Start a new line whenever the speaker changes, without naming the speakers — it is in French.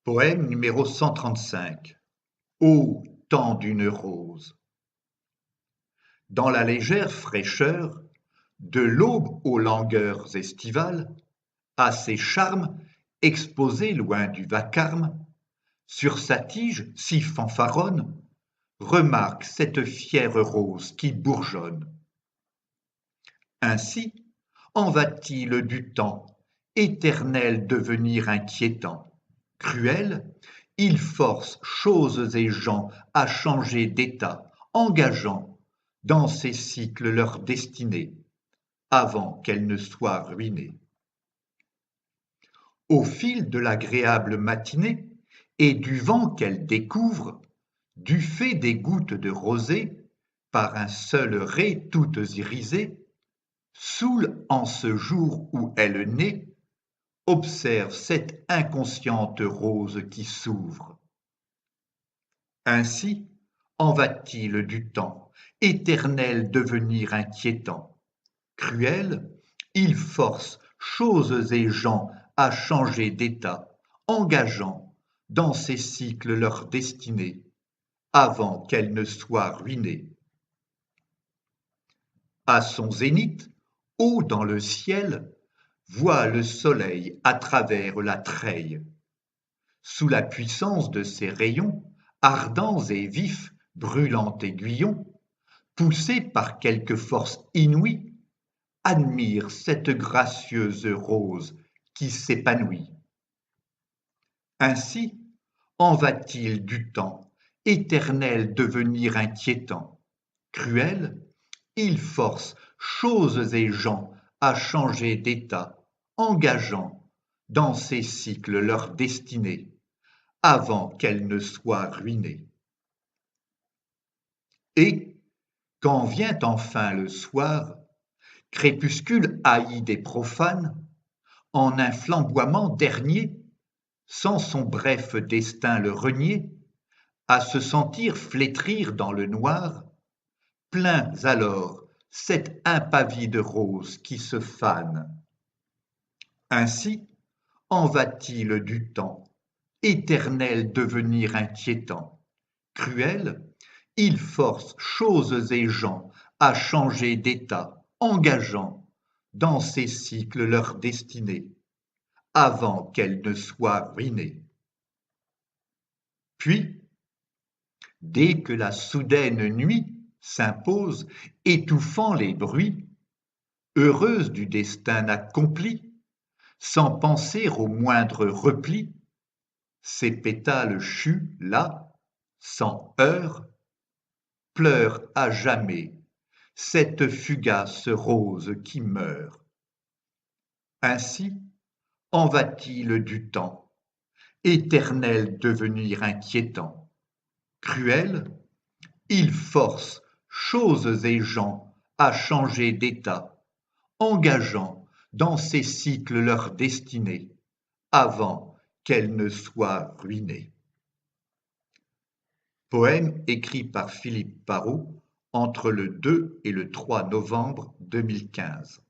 Poème numéro 135. Ô temps d'une rose! Dans la légère fraîcheur de l'aube aux langueurs estivales, à ses charmes exposés loin du vacarme, sur sa tige si fanfaronne, remarque cette fière rose qui bourgeonne. Ainsi en va-t-il du temps, éternel devenir inquiétant, cruel, il force choses et gens à changer d'état, engageant dans ces cycles leur destinée, avant qu'elle ne soit ruinée. Au fil de l'agréable matinée et du vent qu'elle découvre, du fait des gouttes de rosée, par un seul ray toutes irisées, saoule en ce jour où elle naît, observe cette inconsciente rose qui s'ouvre. Ainsi en va-t-il du temps, éternel devenir inquiétant, cruel, il force choses et gens à changer d'état, engageant dans ces cycles leur destinée, avant qu'elle ne soit ruinée. À son zénith, haut dans le ciel, voit le soleil à travers la treille. Sous la puissance de ses rayons, ardents et vifs, brûlants aiguillons, poussés par quelque force inouïe, admire cette gracieuse rose qui s'épanouit. Ainsi en va-t-il du temps, éternel devenir inquiétant, cruel, il force choses et gens à changer d'état, engageant dans ces cycles leur destinée, avant qu'elle ne soit ruinée. Et, quand vient enfin le soir, crépuscule haï des profanes, en un flamboiement dernier, sans son bref destin le renier, à se sentir flétrir dans le noir, pleins alors cette impavide rose qui se fane. Ainsi en va-t-il du temps, éternel devenir inquiétant, cruel, il force choses et gens à changer d'état, engageant dans ces cycles leur destinée, avant qu'elle ne soit ruinée. Puis, dès que la soudaine nuit s'impose, étouffant les bruits, heureuse du destin accompli, sans penser au moindre repli, ses pétales chus, là, sans heurts, pleurent à jamais cette fugace rose qui meurt. Ainsi en va-t-il du temps, éternel devenir inquiétant, cruel, il force choses et gens à changer d'état, engageant dans ces cycles leur destinée, avant qu'elle ne soit ruinée. Poème écrit par Philippe Parrot entre le 2 et le 3 novembre 2015.